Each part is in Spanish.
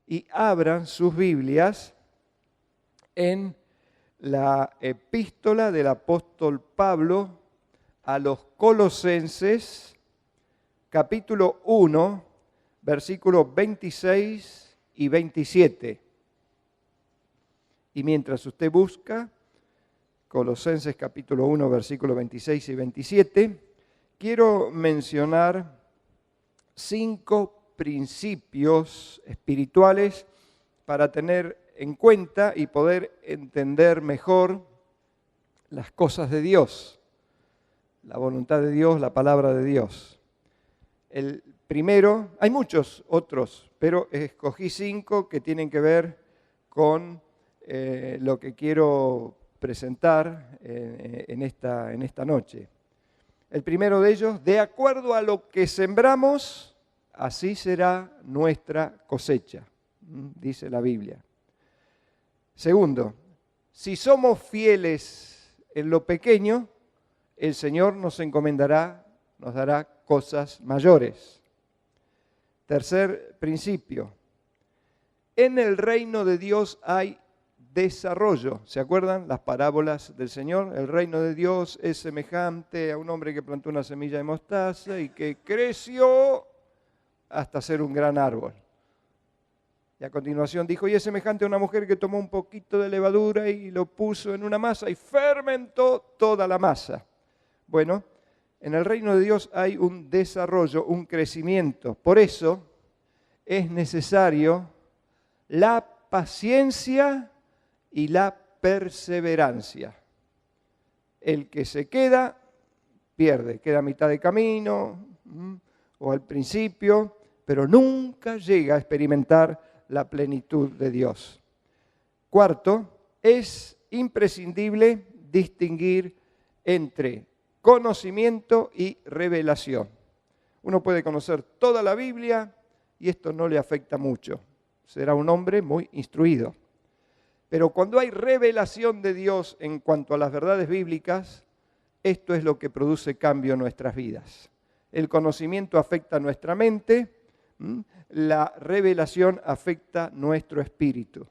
y abran sus Biblias en la epístola del apóstol Pablo a los Colosenses, capítulo 1, versículos 26 y 27. Y mientras usted busca Colosenses capítulo 1, versículos 26 y 27, quiero mencionar 5 principios espirituales para tener en cuenta y poder entender mejor las cosas de Dios, la voluntad de Dios, la palabra de Dios. El primero, hay muchos otros, pero escogí 5 que tienen que ver con lo que quiero presentar en esta noche. El primero de ellos: de acuerdo a lo que sembramos, así será nuestra cosecha, dice la Biblia. Segundo, si somos fieles en lo pequeño, el Señor nos encomendará, nos dará cosas mayores. Tercer principio: en el reino de Dios hay desarrollo. ¿Se acuerdan las parábolas del Señor? El reino de Dios es semejante a un hombre que plantó una semilla de mostaza y que creció hasta ser un gran árbol. Y a continuación dijo, y es semejante a una mujer que tomó un poquito de levadura y lo puso en una masa y fermentó toda la masa. Bueno, en el reino de Dios hay un desarrollo, un crecimiento. Por eso es necesario la paciencia y la perseverancia. El que se queda, pierde, queda a mitad de camino o al principio, pero nunca llega a experimentar la plenitud de Dios. Cuarto, es imprescindible distinguir entre conocimiento y revelación. Uno puede conocer toda la Biblia y esto no le afecta mucho. Será un hombre muy instruido. Pero cuando hay revelación de Dios en cuanto a las verdades bíblicas, esto es lo que produce cambio en nuestras vidas. El conocimiento afecta nuestra mente, la revelación afecta nuestro espíritu.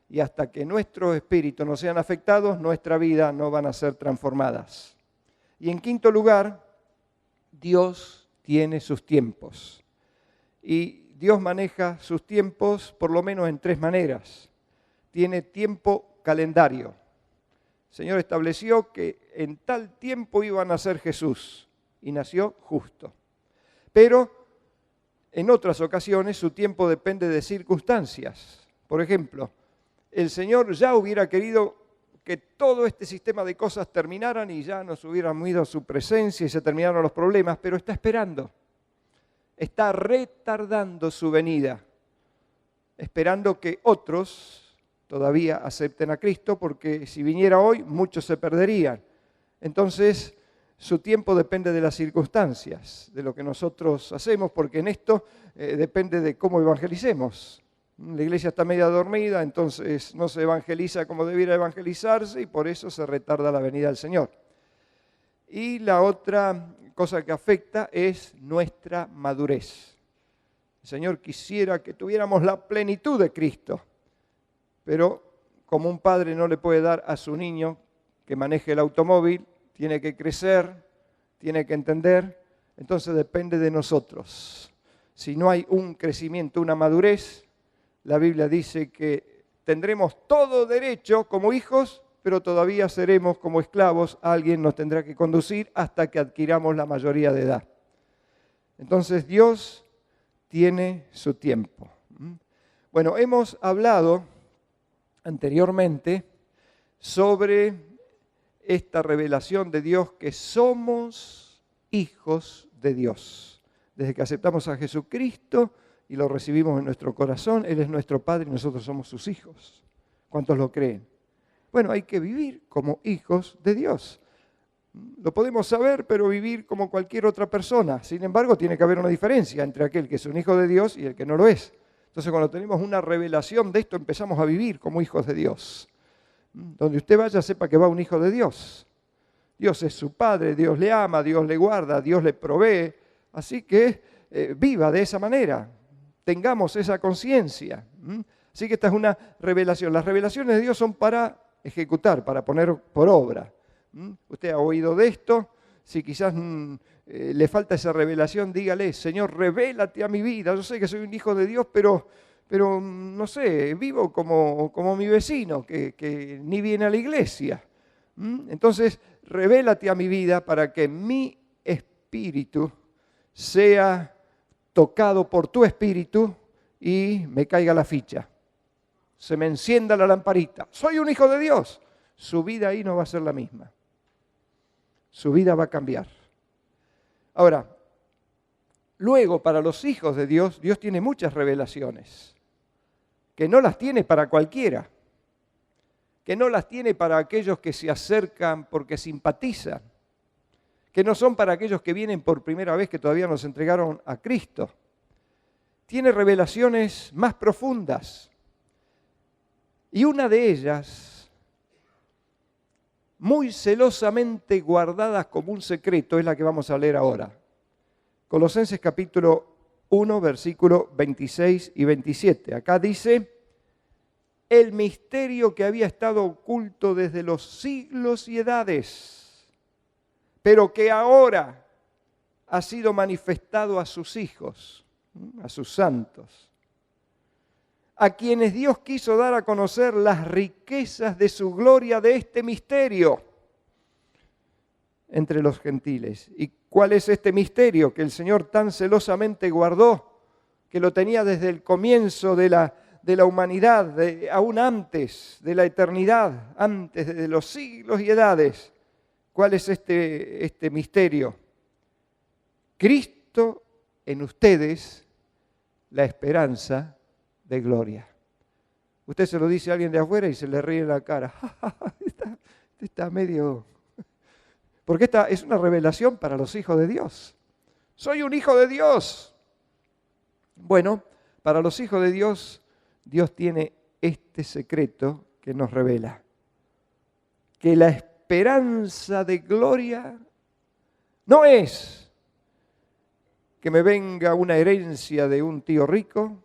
Y hasta que nuestros espíritus no sean afectados, nuestra vida no van a ser transformadas. Y en quinto lugar, Dios tiene sus tiempos. Y Dios maneja sus tiempos por lo menos en 3 maneras. Tiene tiempo calendario. El Señor estableció que en tal tiempo iba a nacer Jesús y nació justo. Pero en otras ocasiones su tiempo depende de circunstancias. Por ejemplo, el Señor ya hubiera querido que todo este sistema de cosas terminaran y ya nos hubiéramos ido a su presencia y se terminaron los problemas, pero está esperando. Está retardando su venida, esperando que otros todavía acepten a Cristo, porque si viniera hoy, muchos se perderían. Entonces, su tiempo depende de las circunstancias, de lo que nosotros hacemos, porque en esto depende de cómo evangelicemos. La iglesia está media dormida, entonces no se evangeliza como debiera evangelizarse y por eso se retarda la venida del Señor. Y la otra cosa que afecta es nuestra madurez. El Señor quisiera que tuviéramos la plenitud de Cristo, pero como un padre no le puede dar a su niño que maneje el automóvil, tiene que crecer, tiene que entender, entonces depende de nosotros. Si no hay un crecimiento, una madurez, la Biblia dice que tendremos todo derecho como hijos, pero todavía seremos como esclavos. Alguien nos tendrá que conducir hasta que adquiramos la mayoría de edad. Entonces Dios tiene su tiempo. Bueno, hemos hablado anteriormente sobre esta revelación de Dios, que somos hijos de Dios. Desde que aceptamos a Jesucristo y lo recibimos en nuestro corazón, Él es nuestro Padre y nosotros somos sus hijos. ¿Cuántos lo creen? Bueno, hay que vivir como hijos de Dios. Lo podemos saber, pero vivir como cualquier otra persona. Sin embargo, tiene que haber una diferencia entre aquel que es un hijo de Dios y el que no lo es. Entonces, cuando tenemos una revelación de esto, empezamos a vivir como hijos de Dios. Donde usted vaya, sepa que va un hijo de Dios. Dios es su Padre, Dios le ama, Dios le guarda, Dios le provee. Así que viva de esa manera. tengamos esa conciencia. Así que esta es una revelación. Las revelaciones de Dios son para ejecutar, para poner por obra. Usted ha oído de esto. Si quizás le falta esa revelación, dígale: Señor, revélate a mi vida. Yo sé que soy un hijo de Dios, pero no sé, vivo como mi vecino, que ni viene a la iglesia. Entonces, revélate a mi vida para que mi espíritu sea tocado por tu espíritu y me caiga la ficha. Se me encienda la lamparita. Soy un hijo de Dios. Su vida ahí no va a ser la misma. Su vida va a cambiar. Ahora, luego para los hijos de Dios, Dios tiene muchas revelaciones, que no las tiene para cualquiera, que no las tiene para aquellos que se acercan porque simpatizan, que no son para aquellos que vienen por primera vez, que todavía nos entregaron a Cristo. Tiene revelaciones más profundas. Y una de ellas, muy celosamente guardadas como un secreto, es la que vamos a leer ahora. Colosenses capítulo 1, versículo 26 y 27. Acá dice: el misterio que había estado oculto desde los siglos y edades, pero que ahora ha sido manifestado a sus hijos, a sus santos, a quienes Dios quiso dar a conocer las riquezas de su gloria de este misterio entre los gentiles. ¿Y cuál es este misterio que el Señor tan celosamente guardó, que lo tenía desde el comienzo de la humanidad, aún antes de la eternidad, antes de los siglos y edades? ¿Cuál es este misterio? Cristo en ustedes, la esperanza de gloria. Usted se lo dice a alguien de afuera y se le ríe en la cara. Está medio... Porque esta es una revelación para los hijos de Dios. Soy un hijo de Dios. Bueno, para los hijos de Dios, Dios tiene este secreto que nos revela: que la esperanza de gloria no es que me venga una herencia de un tío rico,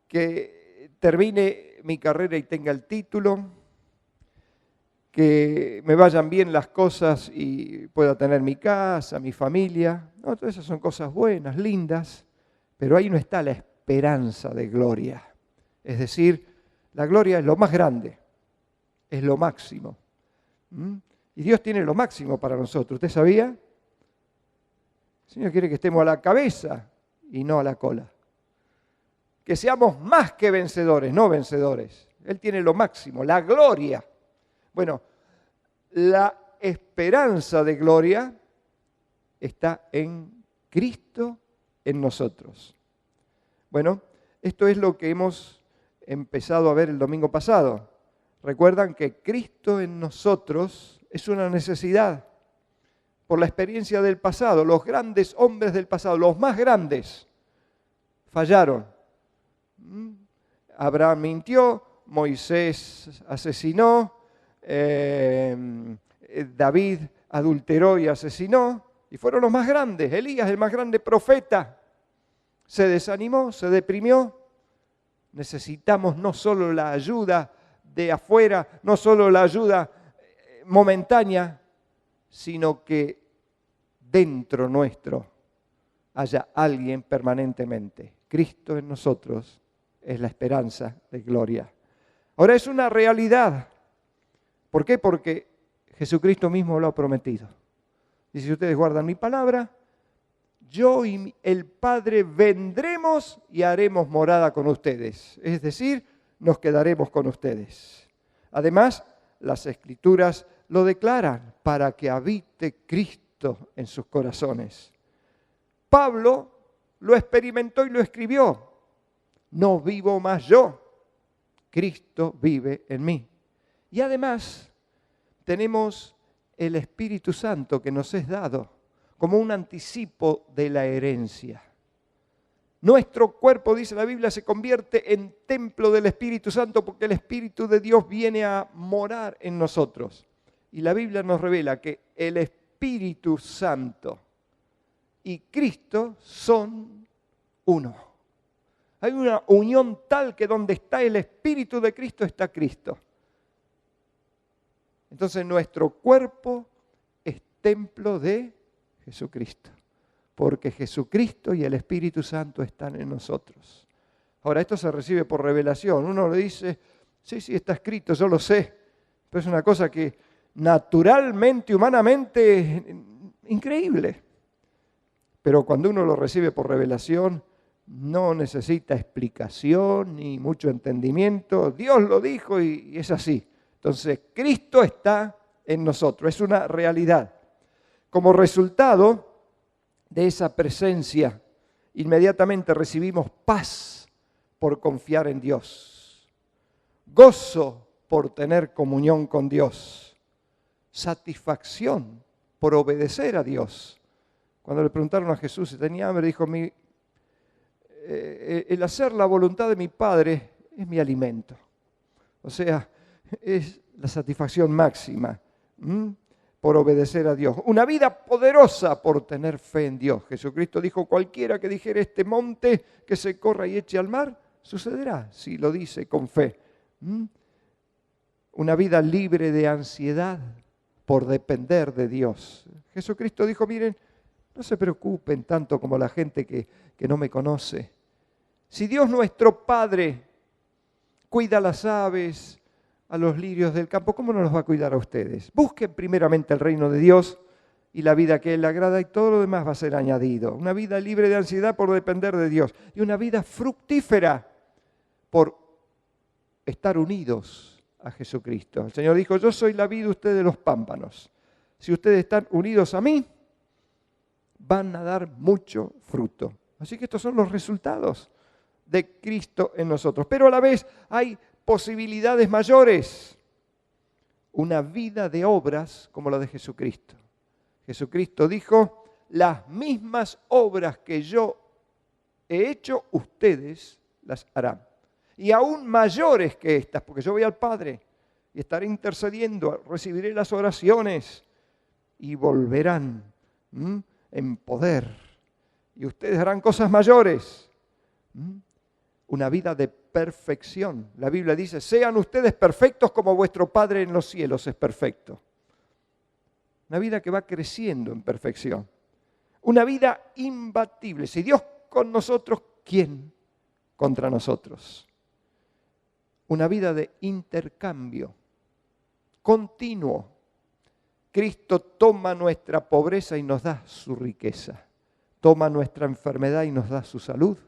que termine mi carrera y tenga el título, que me vayan bien las cosas y pueda tener mi casa, mi familia. No, todas esas son cosas buenas, lindas, pero ahí no está la esperanza de gloria. Es decir, la gloria es lo más grande, es lo máximo. Y Dios tiene lo máximo para nosotros. ¿Usted sabía? El Señor quiere que estemos a la cabeza y no a la cola. Que seamos más que vencedores, no vencedores. Él tiene lo máximo, la gloria. Bueno, la esperanza de gloria está en Cristo en nosotros. Bueno, esto es lo que hemos empezado a ver el domingo pasado. Recuerdan que Cristo en nosotros es una necesidad. Por la experiencia del pasado, los grandes hombres del pasado, los más grandes, fallaron. Abraham mintió, Moisés asesinó, David adulteró y asesinó, y fueron los más grandes. Elías, el más grande profeta, se desanimó, se deprimió. Necesitamos no solo la ayuda de afuera, no solo la ayuda momentánea, sino que dentro nuestro haya alguien permanentemente. Cristo en nosotros es la esperanza de gloria. Ahora es una realidad. ¿Por qué? Porque Jesucristo mismo lo ha prometido. Dice: si ustedes guardan mi palabra, yo y el Padre vendremos y haremos morada con ustedes. Es decir, nos quedaremos con ustedes. Además, las Escrituras lo declaran: para que habite Cristo en sus corazones. Pablo lo experimentó y lo escribió: no vivo más yo, Cristo vive en mí. Y además tenemos el Espíritu Santo que nos es dado como un anticipo de la herencia. Nuestro cuerpo, dice la Biblia, se convierte en templo del Espíritu Santo porque el Espíritu de Dios viene a morar en nosotros. Y la Biblia nos revela que el Espíritu Santo y Cristo son uno. Hay una unión tal que donde está el Espíritu de Cristo está Cristo. Entonces nuestro cuerpo es templo de Jesucristo, porque Jesucristo y el Espíritu Santo están en nosotros. Ahora, esto se recibe por revelación. Uno le dice, sí, está escrito, yo lo sé, pero es una cosa que naturalmente, humanamente, es increíble. Pero cuando uno lo recibe por revelación, no necesita explicación ni mucho entendimiento. Dios lo dijo y es así. Entonces, Cristo está en nosotros, es una realidad. Como resultado de esa presencia, inmediatamente recibimos paz por confiar en Dios, gozo por tener comunión con Dios, satisfacción por obedecer a Dios. Cuando le preguntaron a Jesús si tenía hambre, dijo, el hacer la voluntad de mi Padre es mi alimento. O sea, es la satisfacción máxima por obedecer a Dios. Una vida poderosa por tener fe en Dios. Jesucristo dijo, cualquiera que dijere este monte que se corra y eche al mar, sucederá si lo dice con fe. Una vida libre de ansiedad por depender de Dios. Jesucristo dijo, miren, no se preocupen tanto como la gente que no me conoce. Si Dios nuestro Padre cuida a las aves, a los lirios del campo, ¿cómo no los va a cuidar a ustedes? Busquen primeramente el reino de Dios y la vida que a Él le agrada y todo lo demás va a ser añadido. Una vida libre de ansiedad por depender de Dios y una vida fructífera por estar unidos a Jesucristo. El Señor dijo, yo soy la vid, ustedes los pámpanos. Si ustedes están unidos a mí, van a dar mucho fruto. Así que estos son los resultados de Cristo en nosotros. Pero a la vez hay posibilidades mayores. Una vida de obras como la de Jesucristo. Jesucristo dijo, las mismas obras que yo he hecho, ustedes las harán. Y aún mayores que estas, porque yo voy al Padre y estaré intercediendo, recibiré las oraciones y volverán en poder. Y ustedes harán cosas mayores. Una vida de perfección. La Biblia dice, sean ustedes perfectos como vuestro Padre en los cielos es perfecto. Una vida que va creciendo en perfección. Una vida imbatible. Si Dios con nosotros, ¿quién contra nosotros? Una vida de intercambio continuo. Cristo toma nuestra pobreza y nos da su riqueza. Toma nuestra enfermedad y nos da su salud.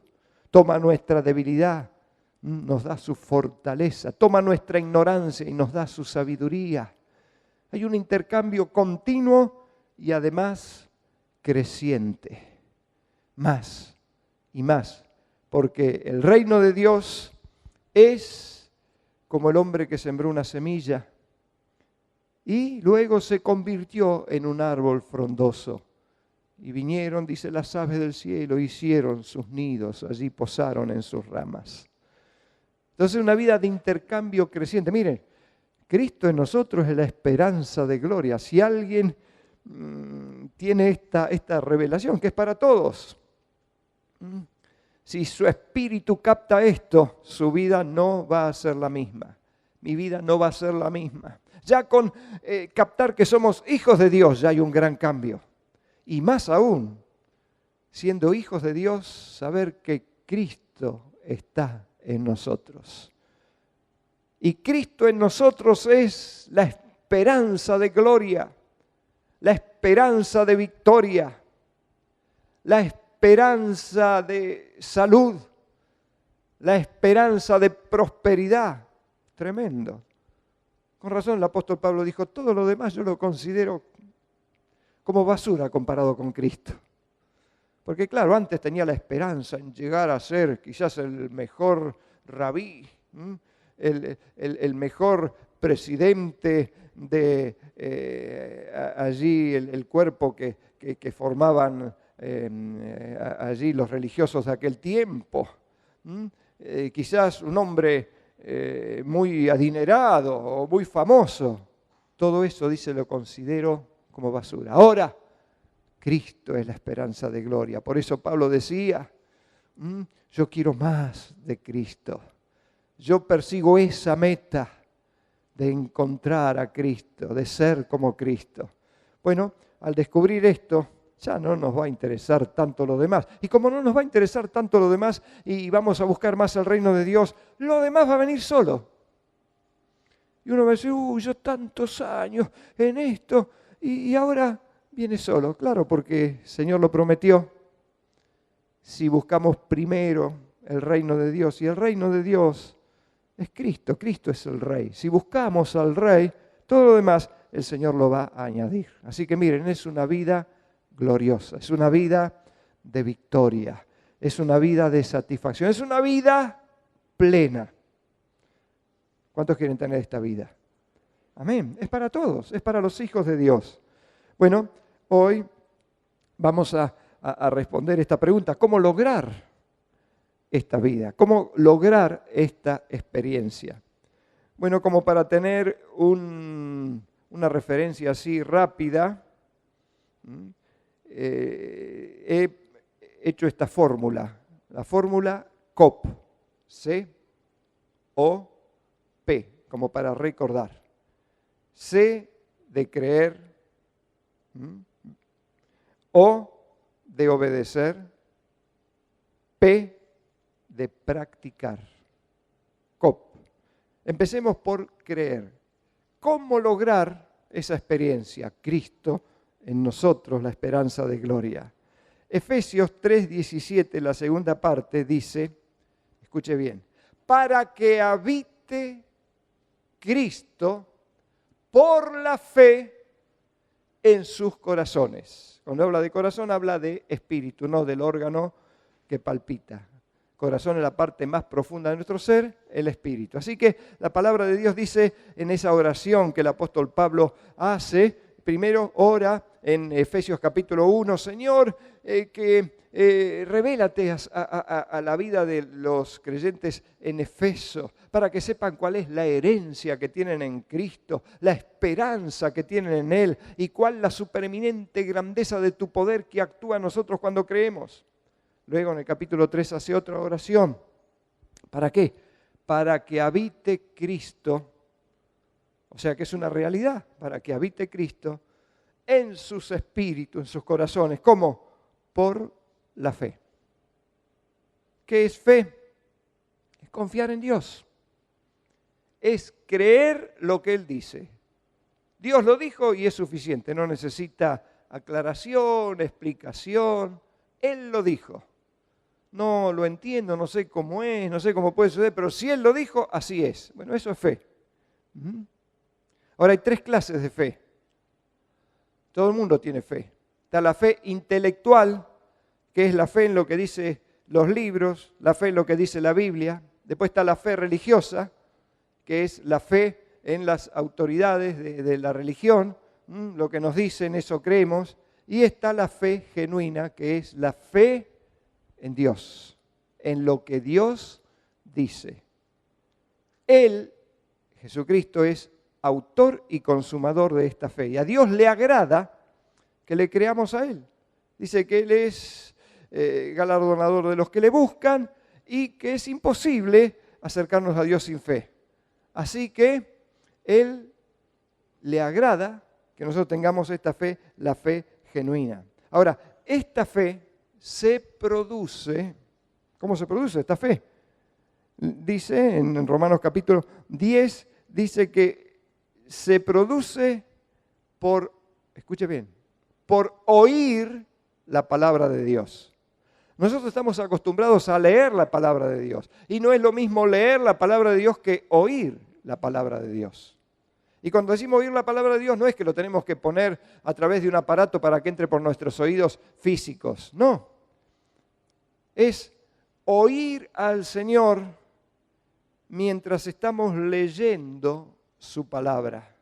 Toma nuestra debilidad, nos da su fortaleza. Toma nuestra ignorancia y nos da su sabiduría. Hay un intercambio continuo y además creciente. Más y más. Porque el reino de Dios es como el hombre que sembró una semilla y luego se convirtió en un árbol frondoso. Y vinieron, dice, las aves del cielo, hicieron sus nidos, allí posaron en sus ramas. Entonces una vida de intercambio creciente. Miren, Cristo en nosotros es la esperanza de gloria. Si alguien tiene esta revelación, que es para todos, si su espíritu capta esto, su vida no va a ser la misma. Mi vida no va a ser la misma. Ya con captar que somos hijos de Dios, ya hay un gran cambio. Y más aún, siendo hijos de Dios, saber que Cristo está en nosotros. Y Cristo en nosotros es la esperanza de gloria, la esperanza de victoria, la esperanza de salud, la esperanza de prosperidad. Tremendo. Con razón el apóstol Pablo dijo, todo lo demás yo lo considero como basura comparado con Cristo. Porque claro, antes tenía la esperanza en llegar a ser quizás el mejor rabí, el mejor presidente de allí, el cuerpo que formaban allí los religiosos de aquel tiempo. Quizás un hombre muy adinerado o muy famoso. Todo eso, dice, lo considero como basura. Ahora, Cristo es la esperanza de gloria. Por eso Pablo decía, Yo quiero más de Cristo. Yo persigo esa meta de encontrar a Cristo, de ser como Cristo. Bueno, al descubrir esto, ya no nos va a interesar tanto lo demás. Y como no nos va a interesar tanto lo demás y vamos a buscar más el reino de Dios, lo demás va a venir solo. Y uno va a decir, yo tantos años en esto y ahora viene solo. Claro, porque el Señor lo prometió. Si buscamos primero el reino de Dios, y el reino de Dios es Cristo, Cristo es el Rey. Si buscamos al Rey, todo lo demás el Señor lo va a añadir. Así que miren, es una vida gloriosa, es una vida de victoria, es una vida de satisfacción, es una vida plena. ¿Cuántos quieren tener esta vida? Amén, es para todos, es para los hijos de Dios. Bueno, hoy vamos a responder esta pregunta, ¿cómo lograr esta vida? ¿Cómo lograr esta experiencia? Bueno, como para tener una referencia así rápida, he hecho esta fórmula, la fórmula COP, C-O-P, como para recordar. C de creer, O de obedecer, P de practicar. COP. Empecemos por creer. ¿Cómo lograr esa experiencia? Cristo en nosotros, la esperanza de gloria. Efesios 3:17, la segunda parte, dice, escuche bien, para que habite Cristo por la fe en sus corazones. Cuando habla de corazón, habla de espíritu, no del órgano que palpita. Corazón es la parte más profunda de nuestro ser, el espíritu. Así que la palabra de Dios dice en esa oración que el apóstol Pablo hace, primero ora en Efesios capítulo 1, Señor, revélate a la vida de los creyentes en Efeso, para que sepan cuál es la herencia que tienen en Cristo, la esperanza que tienen en Él y cuál la supereminente grandeza de tu poder que actúa en nosotros cuando creemos. Luego en el capítulo 3 hace otra oración. ¿Para qué? Para que habite Cristo, o sea que es una realidad, para que habite Cristo en sus espíritus, en sus corazones. ¿Cómo? Por la fe. ¿Qué es fe? Es confiar en Dios. Es creer lo que Él dice. Dios lo dijo y es suficiente, no necesita aclaración, explicación. Él lo dijo. No lo entiendo, no sé cómo es, no sé cómo puede suceder, pero si Él lo dijo, así es. Bueno, eso es fe. Ahora hay 3 clases de fe. Todo el mundo tiene fe. Está la fe intelectual, que es la fe en lo que dicen los libros, la fe en lo que dice la Biblia. Después está la fe religiosa, que es la fe en las autoridades de la religión. Lo que nos dicen, eso creemos. Y está la fe genuina, que es la fe en Dios, en lo que Dios dice. Él, Jesucristo, es autor y consumador de esta fe. Y a Dios le agrada que le creamos a Él. Dice que Él es galardonador de los que le buscan y que es imposible acercarnos a Dios sin fe. Así que Él le agrada que nosotros tengamos esta fe, la fe genuina. Ahora, esta fe se produce. ¿Cómo se produce esta fe? Dice en Romanos capítulo 10, dice que se produce por, escuche bien, por oír la palabra de Dios. Nosotros estamos acostumbrados a leer la palabra de Dios y no es lo mismo leer la palabra de Dios que oír la palabra de Dios. Y cuando decimos oír la palabra de Dios no es que lo tenemos que poner a través de un aparato para que entre por nuestros oídos físicos, no. Es oír al Señor mientras estamos leyendo su palabra.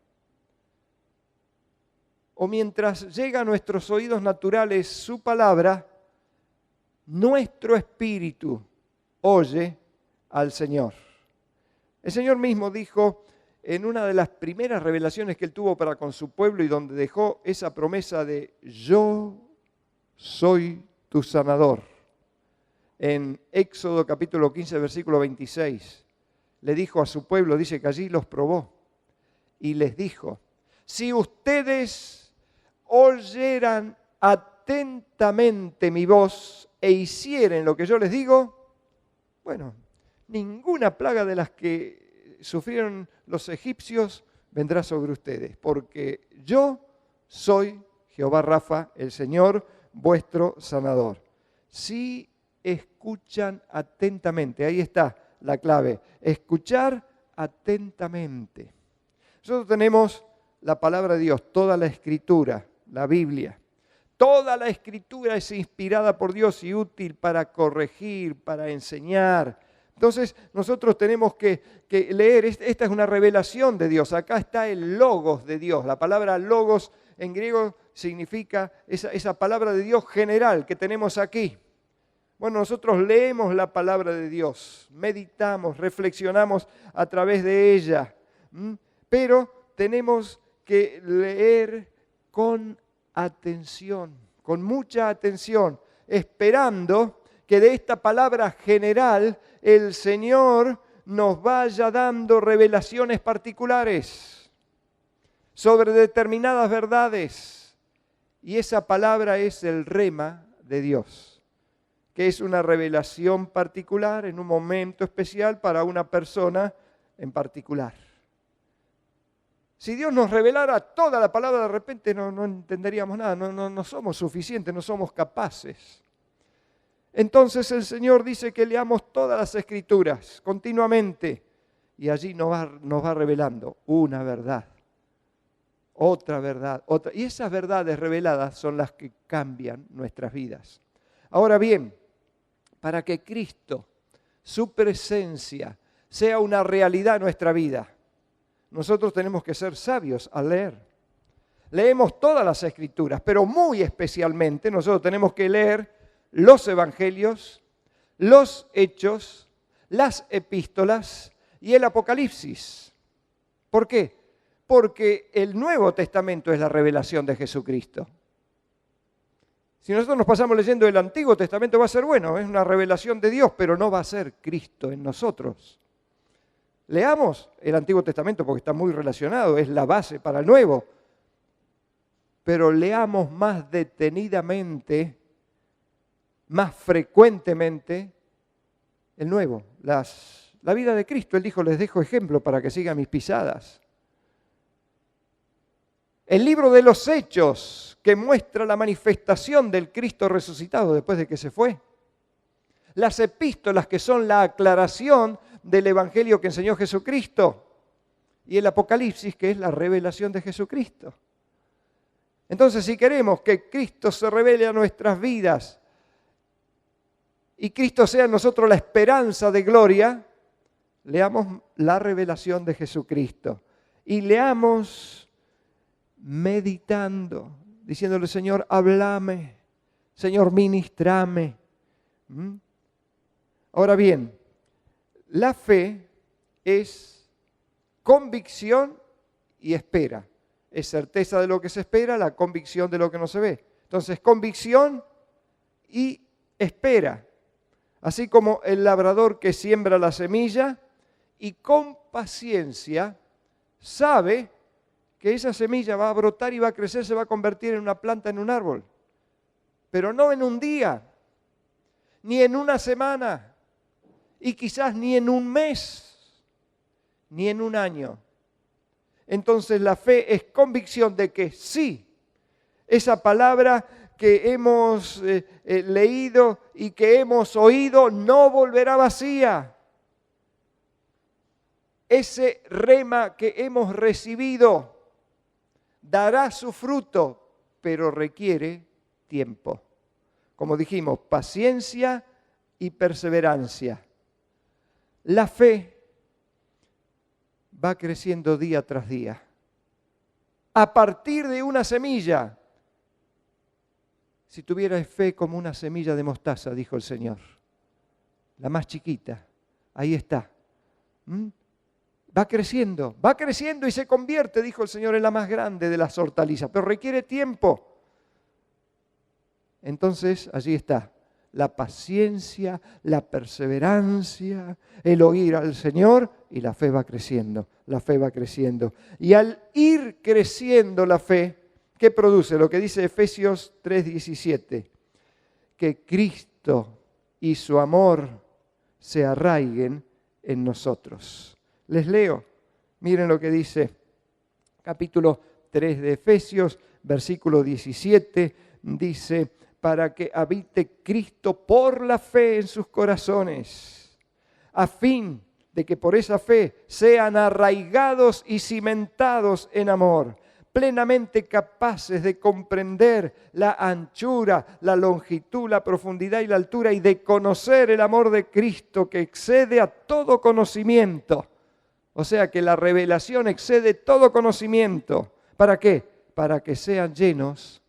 O mientras llega a nuestros oídos naturales su palabra, nuestro espíritu oye al Señor. El Señor mismo dijo en una de las primeras revelaciones que Él tuvo para con su pueblo y donde dejó esa promesa de yo soy tu sanador. en Éxodo capítulo 15, versículo 26. Le dijo a su pueblo, dice que allí los probó, y les dijo, si ustedes oyeran atentamente mi voz e hicieren lo que yo les digo, bueno, ninguna plaga de las que sufrieron los egipcios vendrá sobre ustedes, porque yo soy Jehová Rafa, el Señor, vuestro sanador. Si escuchan atentamente, ahí está la clave, escuchar atentamente. Nosotros tenemos la palabra de Dios, toda la Escritura, la Biblia. Toda la Escritura es inspirada por Dios y útil para corregir, para enseñar. Entonces nosotros tenemos que leer, esta es una revelación de Dios. Acá está el logos de Dios. La palabra logos en griego significa esa palabra de Dios general que tenemos aquí. Bueno, nosotros leemos la palabra de Dios, meditamos, reflexionamos a través de ella, pero tenemos que leer con atención, con mucha atención, esperando que de esta palabra general el Señor nos vaya dando revelaciones particulares sobre determinadas verdades. Y esa palabra es el rema de Dios, que es una revelación particular en un momento especial para una persona en particular. Si Dios nos revelara toda la palabra, de repente no entenderíamos nada, no somos suficientes, no somos capaces. Entonces el Señor dice que leamos todas las Escrituras continuamente y allí nos va revelando una verdad, otra verdad, otra. Y esas verdades reveladas son las que cambian nuestras vidas. Ahora bien, para que Cristo, su presencia, sea una realidad en nuestra vida, nosotros tenemos que ser sabios al leer. Leemos todas las Escrituras, pero muy especialmente nosotros tenemos que leer los Evangelios, los Hechos, las Epístolas y el Apocalipsis. ¿Por qué? Porque el Nuevo Testamento es la revelación de Jesucristo. Si nosotros nos pasamos leyendo el Antiguo Testamento va a ser bueno, es una revelación de Dios, pero no va a ser Cristo en nosotros. Leamos el Antiguo Testamento porque está muy relacionado, es la base para el Nuevo. Pero leamos más detenidamente, más frecuentemente el Nuevo. La vida de Cristo, Él dijo, les dejo ejemplo para que sigan mis pisadas. El libro de los Hechos, que muestra la manifestación del Cristo resucitado después de que se fue. Las epístolas, que son la aclaración del Evangelio que enseñó Jesucristo. Y el Apocalipsis, que es la revelación de Jesucristo. Entonces, si queremos que Cristo se revele a nuestras vidas y Cristo sea en nosotros la esperanza de gloria, leamos la revelación de Jesucristo. Y leamos meditando, diciéndole, Señor, háblame, Señor, ministrame. Ahora bien, la fe es convicción y espera. Es certeza de lo que se espera, la convicción de lo que no se ve. Entonces, convicción y espera. Así como el labrador que siembra la semilla y con paciencia sabe que esa semilla va a brotar y va a crecer, se va a convertir en una planta, en un árbol. Pero no en un día, ni en una semana, y quizás ni en un mes, ni en un año. Entonces la fe es convicción de que sí, esa palabra que hemos leído y que hemos oído no volverá vacía. Ese rema que hemos recibido dará su fruto, pero requiere tiempo. Como dijimos, paciencia y perseverancia. La fe va creciendo día tras día. A partir de una semilla. Si tuvieras fe como una semilla de mostaza, dijo el Señor, la más chiquita, ahí está. Va creciendo y se convierte, dijo el Señor, en la más grande de las hortalizas, pero requiere tiempo. Entonces, allí está, la paciencia, la perseverancia, el oír al Señor, y la fe va creciendo, la fe va creciendo. Y al ir creciendo la fe, ¿qué produce? Lo que dice Efesios 3:17, que Cristo y su amor se arraiguen en nosotros. Les leo, miren lo que dice capítulo 3 de Efesios, versículo 17, dice: para que habite Cristo por la fe en sus corazones, a fin de que por esa fe sean arraigados y cimentados en amor, plenamente capaces de comprender la anchura, la longitud, la profundidad y la altura, y de conocer el amor de Cristo que excede a todo conocimiento. O sea que la revelación excede todo conocimiento. ¿Para qué? Para que sean llenos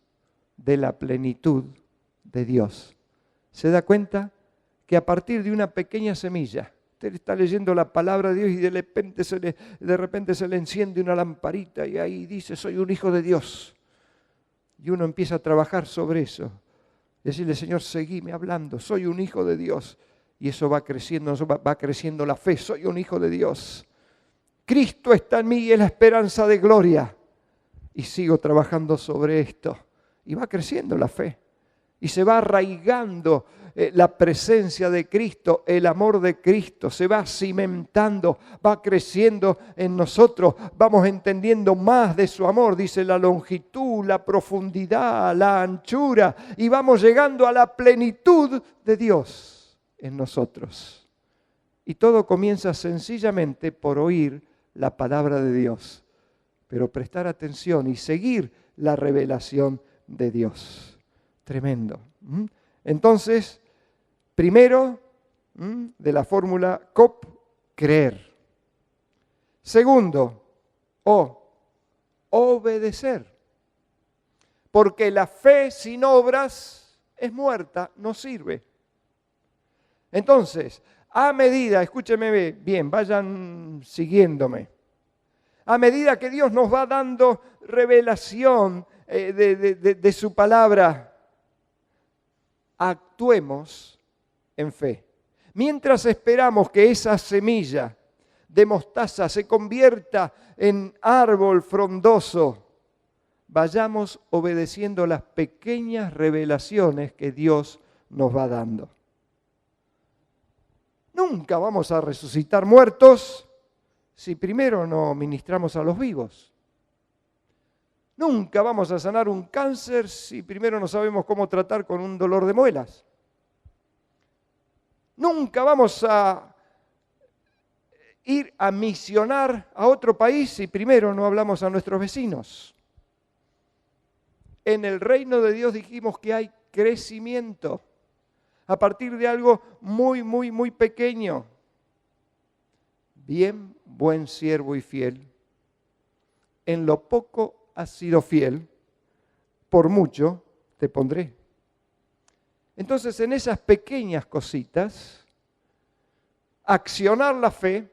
de la plenitud de Dios. ¿Se da cuenta? Que a partir de una pequeña semilla, usted está leyendo la palabra de Dios y de repente se le enciende una lamparita y ahí dice: soy un hijo de Dios. Y uno empieza a trabajar sobre eso. Decirle: Señor, seguime hablando, soy un hijo de Dios. Y eso va creciendo, va creciendo la fe, soy un hijo de Dios. Cristo está en mí y es la esperanza de gloria. Y sigo trabajando sobre esto. Y va creciendo la fe. Y se va arraigando la presencia de Cristo, el amor de Cristo. Se va cimentando, va creciendo en nosotros. Vamos entendiendo más de su amor. Dice: la longitud, la profundidad, la anchura. Y vamos llegando a la plenitud de Dios en nosotros. Y todo comienza sencillamente por oír la palabra de Dios. Pero prestar atención y seguir la revelación de Dios. Tremendo. Entonces, primero, de la fórmula COP, creer. Segundo, obedecer. Porque la fe sin obras es muerta, no sirve. Entonces, a medida, escúcheme bien, vayan siguiéndome. A medida que Dios nos va dando revelación de su palabra, actuemos en fe. Mientras esperamos que esa semilla de mostaza se convierta en árbol frondoso, vayamos obedeciendo las pequeñas revelaciones que Dios nos va dando. Nunca vamos a resucitar muertos si primero no ministramos a los vivos. Nunca vamos a sanar un cáncer si primero no sabemos cómo tratar con un dolor de muelas. Nunca vamos a ir a misionar a otro país si primero no hablamos a nuestros vecinos. En el reino de Dios dijimos que hay crecimiento a partir de algo muy, muy, muy pequeño. Bien, buen siervo y fiel. En lo poco has sido fiel, por mucho te pondré. Entonces, en esas pequeñas cositas, accionar la fe,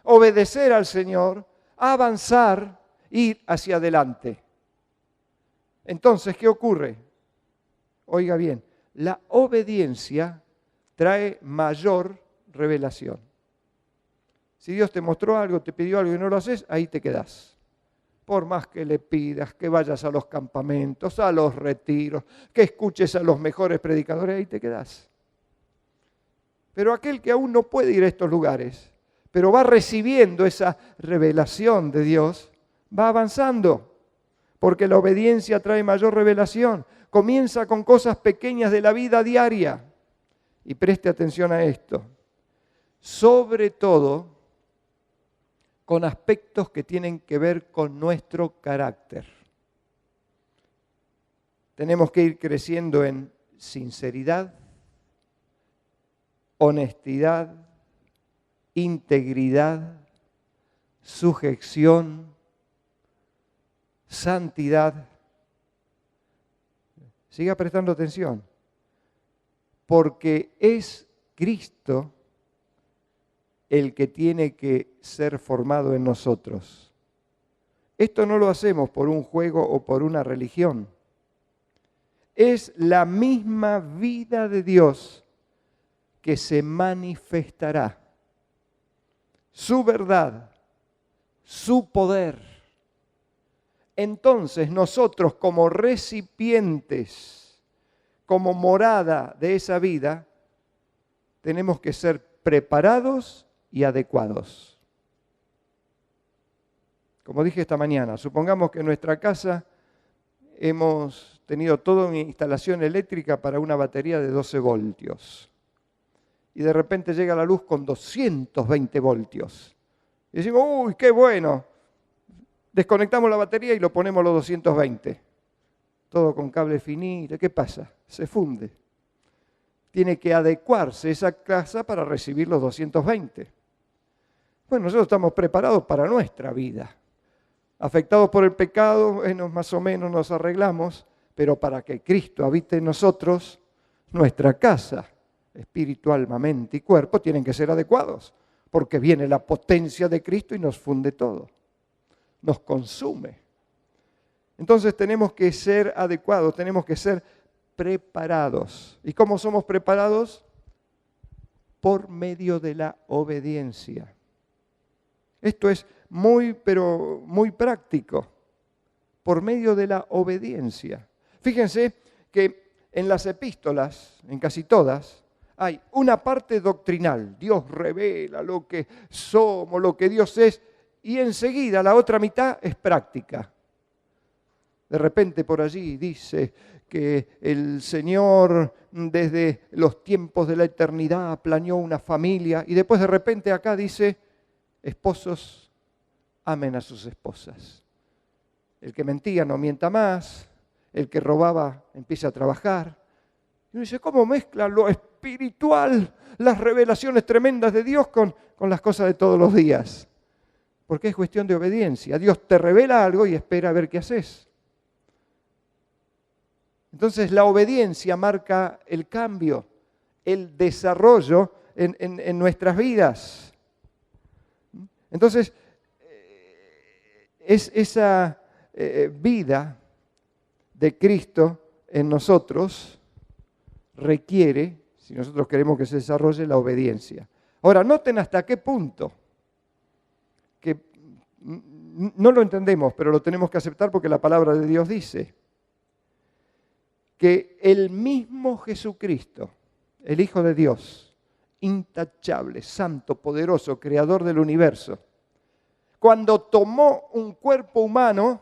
obedecer al Señor, avanzar, ir hacia adelante. Entonces, ¿qué ocurre? Oiga bien, la obediencia trae mayor revelación. Si Dios te mostró algo, te pidió algo y no lo haces, ahí te quedás. Por más que le pidas, que vayas a los campamentos, a los retiros, que escuches a los mejores predicadores, ahí te quedás. Pero aquel que aún no puede ir a estos lugares, pero va recibiendo esa revelación de Dios, va avanzando, porque la obediencia trae mayor revelación. Comienza con cosas pequeñas de la vida diaria. Y preste atención a esto. Sobre todo, con aspectos que tienen que ver con nuestro carácter. Tenemos que ir creciendo en sinceridad, honestidad, integridad, sujeción, santidad. Siga prestando atención, porque es Cristo el que tiene que ser formado en nosotros. Esto no lo hacemos por un juego o por una religión. es la misma vida de Dios que se manifestará. Su verdad, su poder. Entonces nosotros como recipientes, como morada de esa vida, tenemos que ser preparados y adecuados. Como dije esta mañana, supongamos que en nuestra casa hemos tenido toda una instalación eléctrica para una batería de 12 voltios. Y de repente llega la luz con 220 voltios. Y decimos, ¡uy, qué bueno! Desconectamos la batería y lo ponemos a los 220. Todo con cable finito. ¿Qué pasa? Se funde. Tiene que adecuarse esa casa para recibir los 220. Bueno, nosotros estamos preparados para nuestra vida. Afectados por el pecado, bueno, más o menos nos arreglamos, pero para que Cristo habite en nosotros, nuestra casa, espiritual, mente y cuerpo, tienen que ser adecuados, porque viene la potencia de Cristo y nos funde todo, nos consume. Entonces tenemos que ser adecuados, tenemos que ser preparados. ¿Y cómo somos preparados? Por medio de la obediencia. Esto es pero muy práctico, por medio de la obediencia. Fíjense que en las epístolas, en casi todas, hay una parte doctrinal. Dios revela lo que somos, lo que Dios es, y enseguida la otra mitad es práctica. De repente por allí dice que el Señor desde los tiempos de la eternidad planeó una familia, y después de repente acá dice, esposos, amen a sus esposas. El que mentía no mienta más, el que robaba empieza a trabajar. Y uno dice, ¿cómo mezcla lo espiritual, las revelaciones tremendas de Dios con las cosas de todos los días? Porque es cuestión de obediencia. Dios te revela algo y espera a ver qué haces. Entonces la obediencia marca el cambio, el desarrollo en nuestras vidas. Entonces, es esa vida de Cristo en nosotros requiere, si nosotros queremos que se desarrolle, la obediencia. Ahora, noten hasta qué punto, que no lo entendemos, pero lo tenemos que aceptar porque la palabra de Dios dice que el mismo Jesucristo, el Hijo de Dios, intachable, santo, poderoso, creador del universo, cuando tomó un cuerpo humano,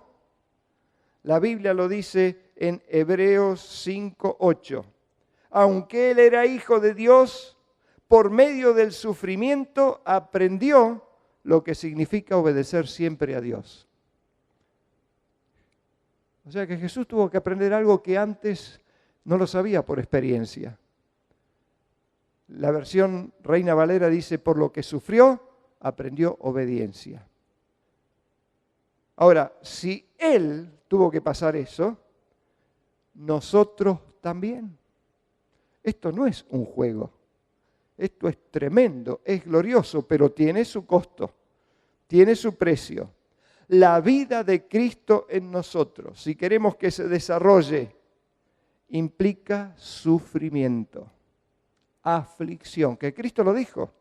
la Biblia lo dice en Hebreos 5:8, aunque Él era Hijo de Dios, por medio del sufrimiento aprendió lo que significa obedecer siempre a Dios. O sea que Jesús tuvo que aprender algo que antes no lo sabía por experiencia. La versión Reina Valera dice, por lo que sufrió, aprendió obediencia. Ahora, si Él tuvo que pasar eso, nosotros también. Esto no es un juego. Esto es tremendo, es glorioso, pero tiene su costo, tiene su precio. La vida de Cristo en nosotros, si queremos que se desarrolle, implica sufrimiento, aflicción, que Cristo lo dijo.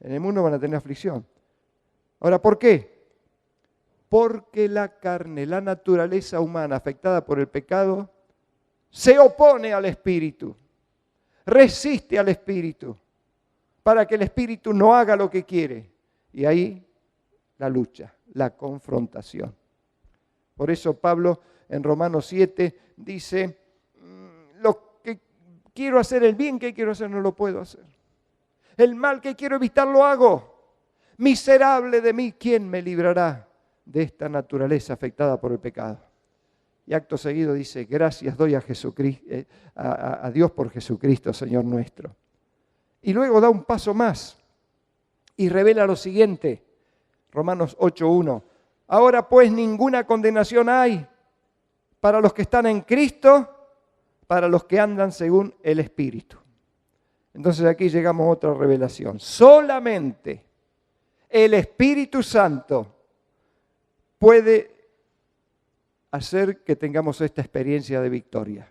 En el mundo van a tener aflicción. Ahora, ¿por qué? Porque la carne, la naturaleza humana afectada por el pecado, se opone al Espíritu, resiste al Espíritu, para que el Espíritu no haga lo que quiere. Y ahí la lucha, la confrontación. Por eso Pablo en Romanos 7 dice, lo que quiero hacer, el bien que quiero hacer no lo puedo hacer. El mal que quiero evitar lo hago. Miserable de mí, ¿quién me librará de esta naturaleza afectada por el pecado? Y acto seguido dice, gracias doy a Jesucristo, a Dios por Jesucristo, Señor nuestro. Y luego da un paso más y revela lo siguiente, Romanos 8:1. Ahora pues ninguna condenación hay para los que están en Cristo, para los que andan según el Espíritu. Entonces aquí llegamos a otra revelación. Solamente el Espíritu Santo puede hacer que tengamos esta experiencia de victoria.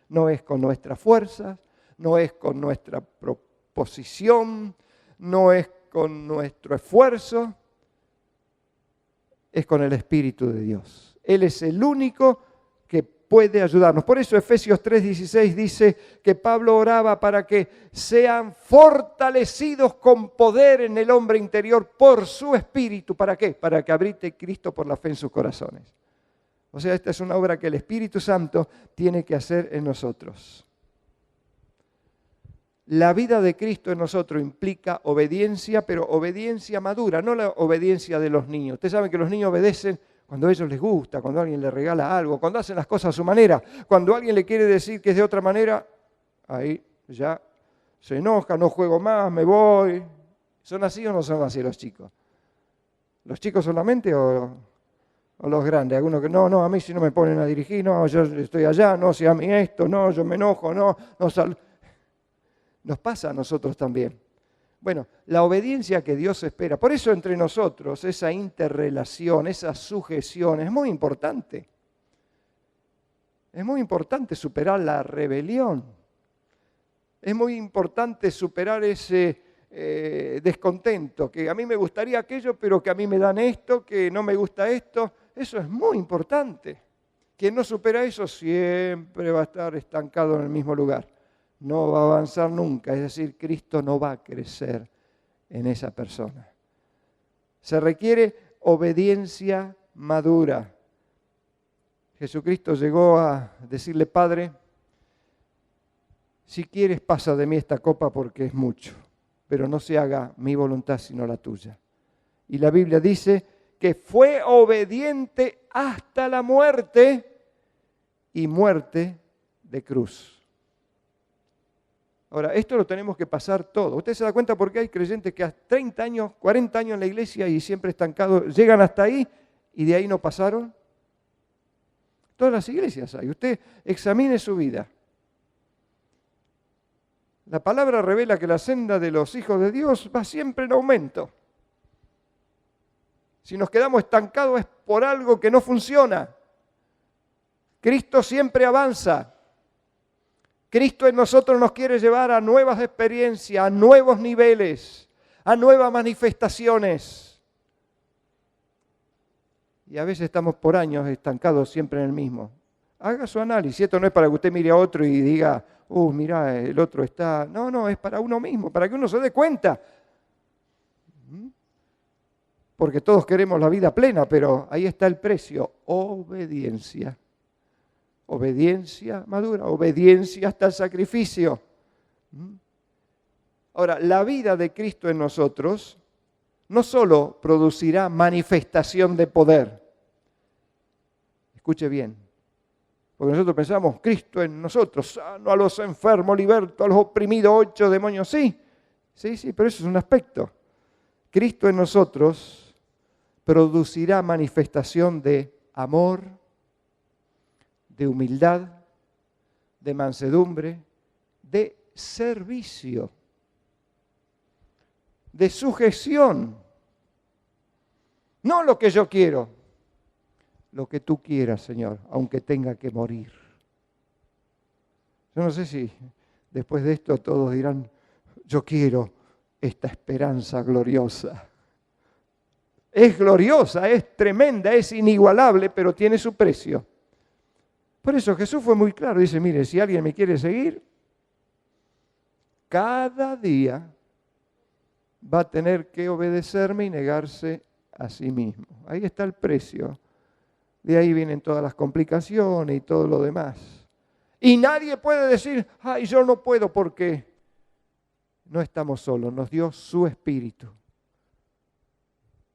no es con nuestras fuerzas, no es con nuestra proposición, no es con nuestro esfuerzo, es con el Espíritu de Dios. Él es el único que puede ayudarnos. Por eso Efesios 3:16 dice que Pablo oraba para que sean fortalecidos con poder en el hombre interior por su Espíritu. ¿Para qué? Para que habite Cristo por la fe en sus corazones. O sea, esta es una obra que el Espíritu Santo tiene que hacer en nosotros. La vida de Cristo en nosotros implica obediencia, pero obediencia madura, no la obediencia de los niños. Ustedes saben que los niños obedecen cuando a ellos les gusta, cuando alguien les regala algo, cuando hacen las cosas a su manera. Cuando alguien le quiere decir que es de otra manera, ahí ya se enoja, no juego más, me voy. ¿Son así o no son así los chicos? ¿Los chicos solamente o los grandes? Algunos que no, a mí si no me ponen a dirigir, no, yo estoy allá, no, si a mí esto, no, yo me enojo, no Nos pasa a nosotros también. Bueno, la obediencia que Dios espera. Por eso entre nosotros esa interrelación, esa sujeción es muy importante. Es muy importante superar la rebelión. Es muy importante superar ese descontento, que a mí me gustaría aquello, pero que a mí me dan esto, que no me gusta esto. Eso es muy importante. Quien no supera eso siempre va a estar estancado en el mismo lugar. No va a avanzar nunca, es decir, Cristo no va a crecer en esa persona. Se requiere obediencia madura. Jesucristo llegó a decirle, Padre, si quieres pasa de mí esta copa porque es mucho, pero no se haga mi voluntad sino la tuya. Y la Biblia dice que fue obediente hasta la muerte y muerte de cruz. Ahora, esto lo tenemos que pasar todo. ¿Usted se da cuenta por qué hay creyentes que a 30 años, 40 años en la iglesia y siempre estancados, llegan hasta ahí y de ahí no pasaron? Todas las iglesias hay. Usted examine su vida. La palabra revela que la senda de los hijos de Dios va siempre en aumento. Si nos quedamos estancados es por algo que no funciona. Cristo siempre avanza. Cristo en nosotros nos quiere llevar a nuevas experiencias, a nuevos niveles, a nuevas manifestaciones. Y a veces estamos por años estancados siempre en el mismo. Haga su análisis. Esto no es para que usted mire a otro y diga, mira, el otro está... No, es para uno mismo, para que uno se dé cuenta. Porque todos queremos la vida plena, pero ahí está el precio, obediencia. Obediencia madura, obediencia hasta el sacrificio. Ahora, la vida de Cristo en nosotros no solo producirá manifestación de poder. Escuche bien, porque nosotros pensamos, Cristo en nosotros, sano a los enfermos, liberto a los oprimidos, 8 demonios. Sí, pero eso es un aspecto. Cristo en nosotros producirá manifestación de amor, de humildad, de mansedumbre, de servicio, de sujeción. No lo que yo quiero, lo que tú quieras, Señor, aunque tenga que morir. Yo no sé si después de esto todos dirán, yo quiero esta esperanza gloriosa. Es gloriosa, es tremenda, es inigualable, pero tiene su precio. Por eso Jesús fue muy claro, dice, mire, si alguien me quiere seguir, cada día va a tener que obedecerme y negarse a sí mismo. Ahí está el precio. De ahí vienen todas las complicaciones y todo lo demás. Y nadie puede decir, ay, yo no puedo porque no estamos solos, nos dio su Espíritu.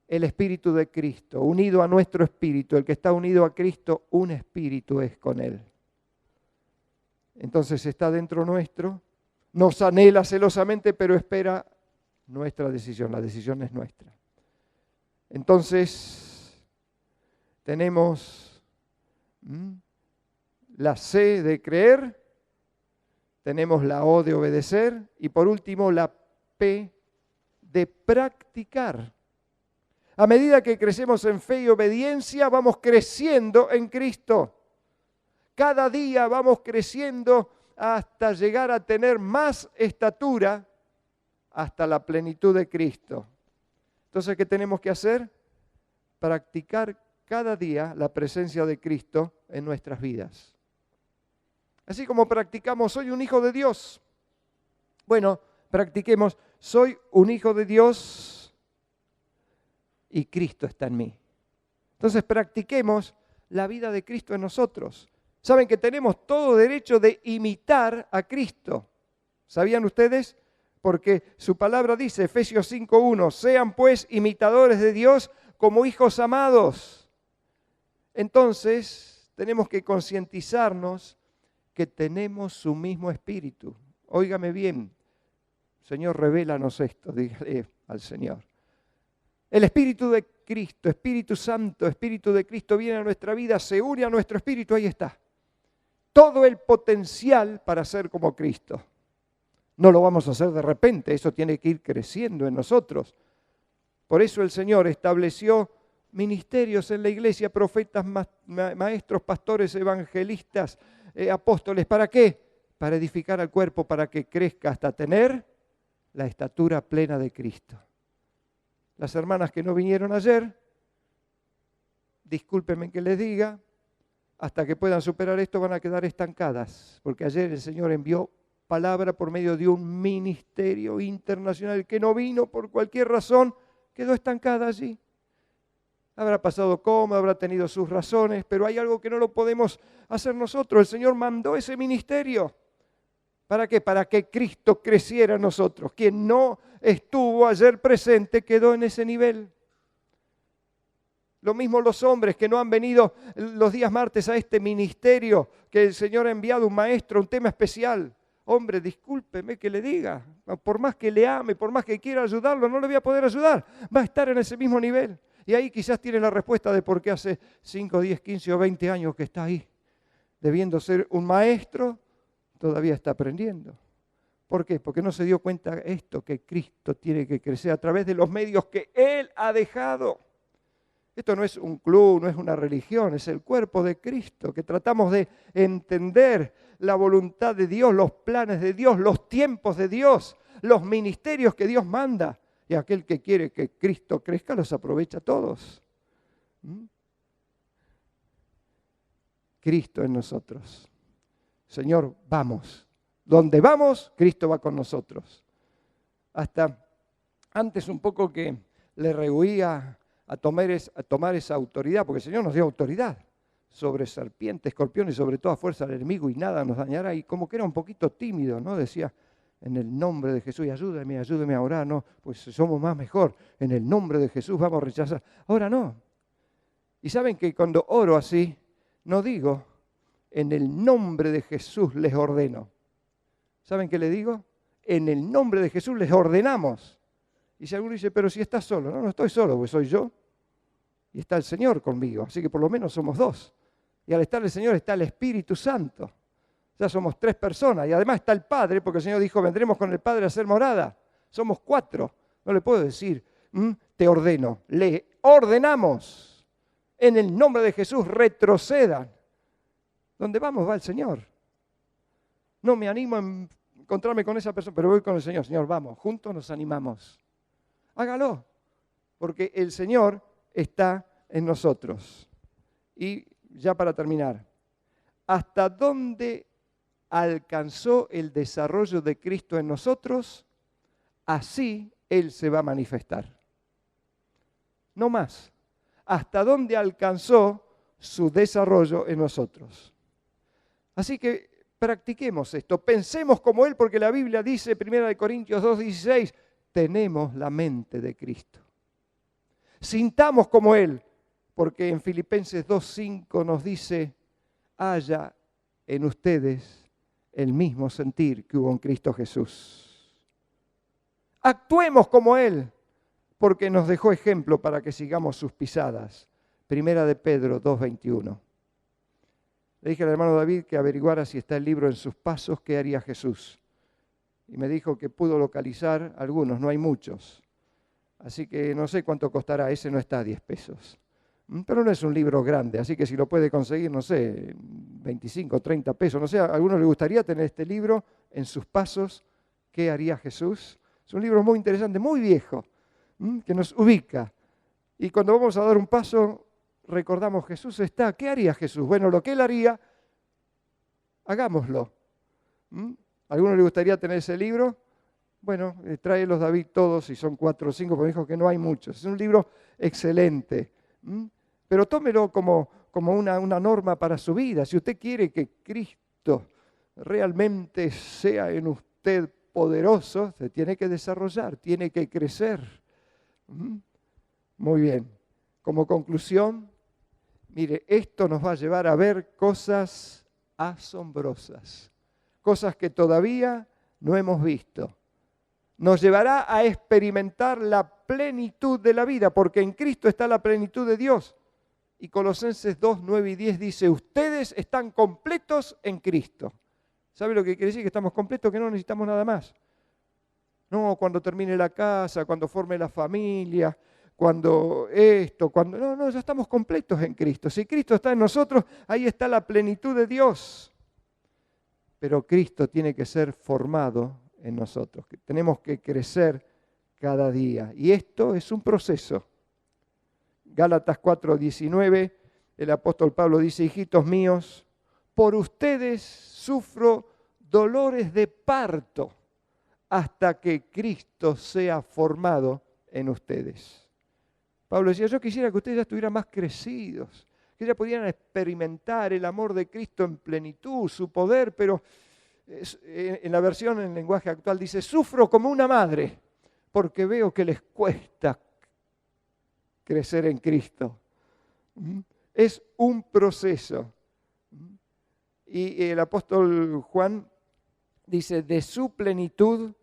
El Espíritu de Cristo, unido a nuestro Espíritu. El que está unido a Cristo, un Espíritu es con Él. Entonces está dentro nuestro, nos anhela celosamente, pero espera nuestra decisión. La decisión es nuestra. Entonces, tenemos la C de creer, tenemos la O de obedecer y por último la P de practicar. A medida que crecemos en fe y obediencia, vamos creciendo en Cristo. cada día vamos creciendo hasta llegar a tener más estatura hasta la plenitud de Cristo. Entonces, ¿qué tenemos que hacer? Practicar cada día la presencia de Cristo en nuestras vidas. Así como practicamos, soy un hijo de Dios. Bueno, practiquemos, soy un hijo de Dios y Cristo está en mí. Entonces practiquemos la vida de Cristo en nosotros. Saben que tenemos todo derecho de imitar a Cristo. ¿Sabían ustedes? Porque su palabra dice, Efesios 5:1, sean pues imitadores de Dios como hijos amados. Entonces tenemos que concientizarnos que tenemos su mismo espíritu. Óigame bien, Señor, revélanos esto, dígale al Señor. El Espíritu de Cristo, Espíritu Santo, Espíritu de Cristo viene a nuestra vida, se une a nuestro espíritu, ahí está. Todo el potencial para ser como Cristo. No lo vamos a hacer de repente, eso tiene que ir creciendo en nosotros. Por eso el Señor estableció ministerios en la iglesia, profetas, maestros, pastores, evangelistas, apóstoles. ¿Para qué? Para edificar al cuerpo, para que crezca hasta tener la estatura plena de Cristo. Las hermanas que no vinieron ayer, discúlpenme que les diga, hasta que puedan superar esto van a quedar estancadas, porque ayer el Señor envió palabra por medio de un ministerio internacional que no vino por cualquier razón, quedó estancada allí. Habrá pasado cómodo, habrá tenido sus razones, pero hay algo que no lo podemos hacer nosotros. El Señor mandó ese ministerio. ¿Para qué? Para que Cristo creciera en nosotros. Quien no estuvo ayer presente quedó en ese nivel. Lo mismo los hombres que no han venido los días martes a este ministerio, que el Señor ha enviado un maestro, un tema especial. Hombre, discúlpeme que le diga, por más que le ame, por más que quiera ayudarlo, no le voy a poder ayudar. Va a estar en ese mismo nivel. Y ahí quizás tiene la respuesta de por qué hace 5, 10, 15 o 20 años que está ahí. Debiendo ser un maestro, todavía está aprendiendo. ¿Por qué? Porque no se dio cuenta esto, que Cristo tiene que crecer a través de los medios que Él ha dejado. Esto no es un club, no es una religión, es el cuerpo de Cristo, que tratamos de entender la voluntad de Dios, los planes de Dios, los tiempos de Dios, los ministerios que Dios manda. Y aquel que quiere que Cristo crezca los aprovecha a todos. Cristo en nosotros. Señor, vamos. Donde vamos, Cristo va con nosotros. Hasta antes un poco que le rehuía a tomar esa autoridad, porque el Señor nos dio autoridad sobre serpientes, escorpiones, sobre toda fuerza del enemigo, y nada nos dañará. Y como que era un poquito tímido, ¿no? Decía, en el nombre de Jesús, y ayúdame a orar, no, pues somos más mejor, en el nombre de Jesús vamos a rechazar. Ahora no. Y saben que cuando oro así, no digo, en el nombre de Jesús les ordeno. ¿Saben qué le digo? En el nombre de Jesús les ordenamos. Y si alguno dice, pero si estás solo, no estoy solo, pues soy yo y está el Señor conmigo, así que por lo menos somos dos. Y al estar el Señor está el Espíritu Santo. Ya somos 3 personas y además está el Padre, porque el Señor dijo, vendremos con el Padre a hacer morada. Somos 4. No le puedo decir, te ordeno. Le ordenamos. En el nombre de Jesús retrocedan. Donde vamos va el Señor. No me animo a encontrarme con esa persona, pero voy con el Señor. Señor, vamos, juntos nos animamos. Hágalo, porque el Señor está en nosotros. Y ya para terminar, ¿hasta dónde alcanzó el desarrollo de Cristo en nosotros? Así Él se va a manifestar. No más. ¿Hasta dónde alcanzó su desarrollo en nosotros? Así que practiquemos esto. Pensemos como Él, porque la Biblia dice, 1 Corintios 2:16, tenemos la mente de Cristo. Sintamos como Él, porque en Filipenses 2:5 nos dice, haya en ustedes el mismo sentir que hubo en Cristo Jesús. Actuemos como Él, porque nos dejó ejemplo para que sigamos sus pisadas. 1 de Pedro 2:21. Le dije al hermano David que averiguara si está el libro en sus pasos, qué haría Jesús. Y me dijo que pudo localizar algunos, no hay muchos. Así que no sé cuánto costará, ese no está a 10 pesos. Pero no es un libro grande, así que si lo puede conseguir, no sé, 25, 30 pesos. No sé, a algunos les gustaría tener este libro en sus pasos. ¿Qué haría Jesús? Es un libro muy interesante, muy viejo, que nos ubica. Y cuando vamos a dar un paso, recordamos, Jesús está. ¿Qué haría Jesús? Bueno, lo que Él haría, hagámoslo. ¿A algunos les gustaría tener ese libro? Bueno, tráelos David todos, si son 4 o 5, porque dijo que no hay muchos. Es un libro excelente. Pero tómelo como una norma para su vida. Si usted quiere que Cristo realmente sea en usted poderoso, se tiene que desarrollar, tiene que crecer. Muy bien. Como conclusión, mire, esto nos va a llevar a ver cosas asombrosas, cosas que todavía no hemos visto. Nos llevará a experimentar la plenitud de la vida, porque en Cristo está la plenitud de Dios. Y Colosenses 2, 9 y 10 dice, ustedes están completos en Cristo. ¿Sabe lo que quiere decir? Que estamos completos, que no necesitamos nada más. No, cuando termine la casa, cuando forme la familia, cuando esto, cuando... No, ya estamos completos en Cristo. Si Cristo está en nosotros, ahí está la plenitud de Dios. Pero Cristo tiene que ser formado en nosotros. Tenemos que crecer cada día. Y esto es un proceso. Gálatas 4:19, el apóstol Pablo dice, hijitos míos, por ustedes sufro dolores de parto hasta que Cristo sea formado en ustedes. Pablo decía, yo quisiera que ustedes ya estuvieran más crecidos, que ya pudieran experimentar el amor de Cristo en plenitud, su poder, pero en la versión en lenguaje actual dice, sufro como una madre, porque veo que les cuesta crecer en Cristo. Es un proceso. Y el apóstol Juan dice, de su plenitud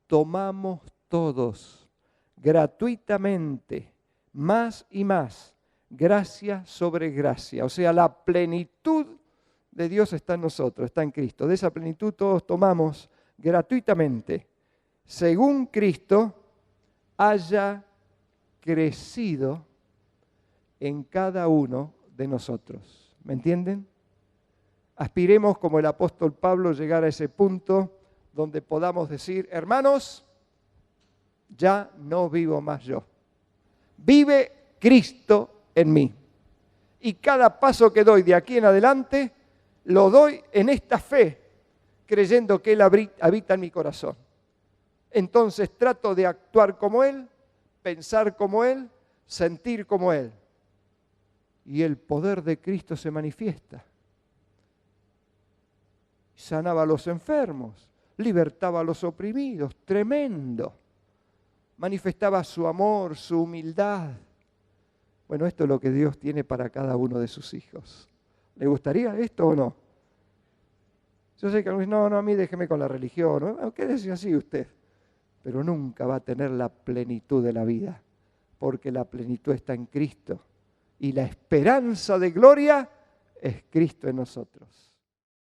tomamos todos, gratuitamente, más y más, gracia sobre gracia. O sea, la plenitud de Dios está en nosotros, está en Cristo. De esa plenitud todos tomamos gratuitamente, según Cristo haya crecido en cada uno de nosotros. ¿Me entienden? Aspiremos, como el apóstol Pablo, llegar a ese punto donde podamos decir, hermanos, ya no vivo más yo. Vive Cristo en mí. Y cada paso que doy de aquí en adelante, lo doy en esta fe, creyendo que Él habita en mi corazón. Entonces trato de actuar como Él, pensar como Él, sentir como Él. Y el poder de Cristo se manifiesta. Sanaba a los enfermos, libertaba a los oprimidos, tremendo. Manifestaba su amor, su humildad. Bueno, esto es lo que Dios tiene para cada uno de sus hijos. ¿Le gustaría esto o no? Yo sé que no, a mí déjeme con la religión, ¿no? Quédese así usted. Pero nunca va a tener la plenitud de la vida, porque la plenitud está en Cristo. Y la esperanza de gloria es Cristo en nosotros.